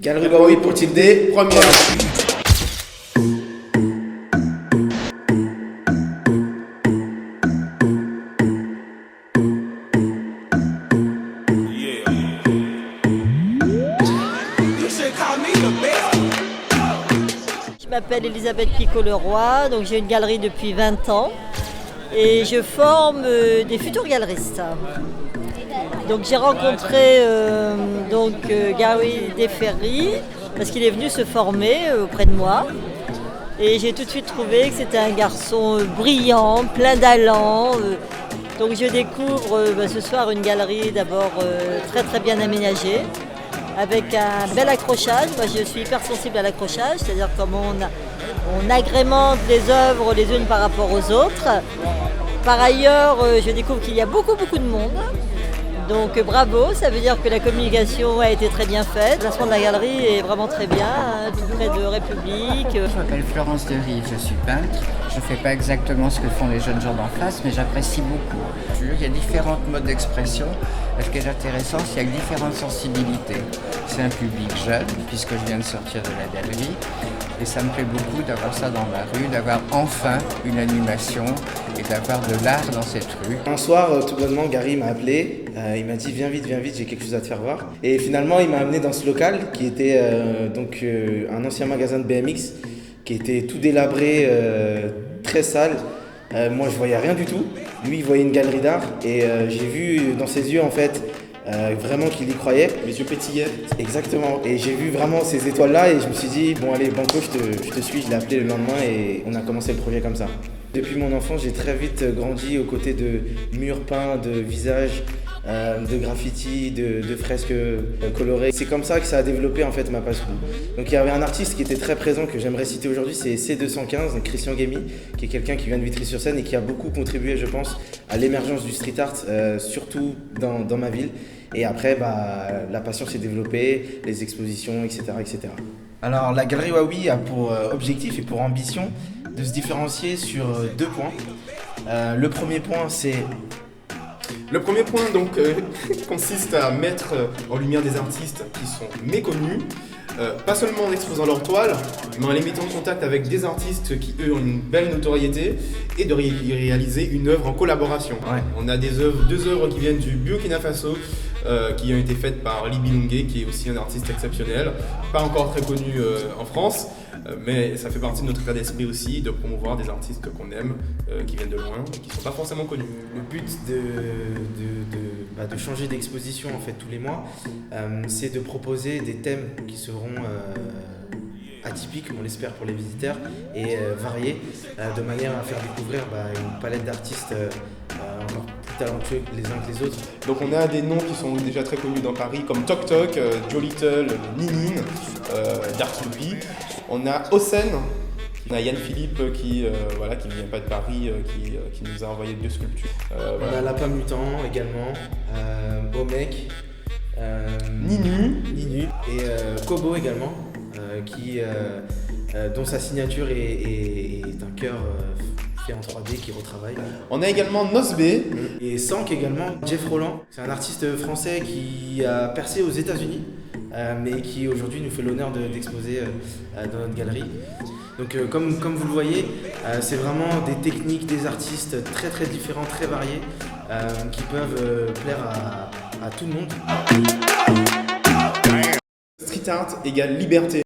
Galerie Waouh pour Tilde, première. Je m'appelle Elisabeth Picot-Leroy, donc j'ai une galerie depuis 20 ans et je forme des futurs galeristes. Donc j'ai rencontré Gary Deferry parce qu'il est venu se former auprès de moi et j'ai tout de suite trouvé que c'était un garçon brillant, plein d'allant. Donc je découvre ce soir une galerie d'abord très très bien aménagée, avec un bel accrochage. Moi je suis hyper sensible à l'accrochage, c'est-à-dire comment on agrémente les œuvres les unes par rapport aux autres. Par ailleurs, je découvre qu'il y a beaucoup de monde. Donc bravo, ça veut dire que la communication a été très bien faite. Le placement de la galerie est vraiment très bien, tout près de République. Je m'appelle Florence de Rive, je suis peintre. Je ne fais pas exactement ce que font les jeunes gens d'en face, mais j'apprécie beaucoup. Il y a différents modes d'expression. Ce qui est intéressant, c'est qu'il y a différentes sensibilités. C'est un public jeune, puisque je viens de sortir de la galerie. Et ça me plaît beaucoup d'avoir ça dans ma rue, d'avoir enfin une animation et d'avoir de l'art dans cette rue. Un soir, tout bonnement, Gary m'a appelé. Il m'a dit viens vite, j'ai quelque chose à te faire voir. Et finalement, il m'a amené dans ce local qui était un ancien magasin de BMX qui était tout délabré, très sale. Moi, je voyais rien du tout. Lui, il voyait une galerie d'art et j'ai vu dans ses yeux en fait vraiment qu'il y croyait. Les yeux pétillaient. Exactement. Et j'ai vu vraiment ces étoiles-là et je me suis dit bon allez Banco, je te suis. Je l'ai appelé le lendemain et on a commencé le projet comme ça. Depuis mon enfance, j'ai très vite grandi aux côtés de murs peints, de visages, de graffitis, de fresques colorées. C'est comme ça que ça a développé en fait ma passion. Donc il y avait un artiste qui était très présent que j'aimerais citer aujourd'hui, c'est C215, donc Christian Guémy, qui est quelqu'un qui vient de Vitry-sur-Seine et qui a beaucoup contribué, je pense, à l'émergence du street art, surtout dans ma ville. Et après, la passion s'est développée, les expositions, etc., etc. Alors la Galerie Waouh a pour objectif et pour ambition de se différencier sur 2 points. Le premier point, c'est... Le premier point consiste à mettre en lumière des artistes qui sont méconnus, pas seulement en exposant leur toile, mais en les mettant en contact avec des artistes qui eux ont une belle notoriété et de réaliser une œuvre en collaboration. Ouais. On a 2 œuvres qui viennent du Burkina Faso, qui ont été faites par Libby Lungué, qui est aussi un artiste exceptionnel, pas encore très connu en France, mais ça fait partie de notre état d'esprit aussi, de promouvoir des artistes qu'on aime, qui viennent de loin et qui ne sont pas forcément connus. Le but de changer d'exposition en fait tous les mois, c'est de proposer des thèmes qui seront atypiques, on l'espère pour les visiteurs, et variés, de manière à faire découvrir une palette d'artistes encore plus talentueux les uns que les autres. Donc on a des noms qui sont déjà très connus dans Paris comme Tok Tok, Joe Little, Ninine, Dark Loopy. On a Osen, on a Yann Philippe qui ne vient pas de Paris, qui nous a envoyé 2 sculptures. On a Lapin Mutant également, Omek, Ninu et Kobo également, dont sa signature est un cœur fait en 3D qui retravaille. On a également Nosbe. Et Sank également, Jeff Roland, c'est un artiste français qui a percé aux États-Unis, mais qui aujourd'hui nous fait l'honneur d'exposer dans notre galerie. Donc comme vous le voyez, c'est vraiment des techniques, des artistes très très différents, très variés, qui peuvent plaire à tout le monde. Street art égale liberté.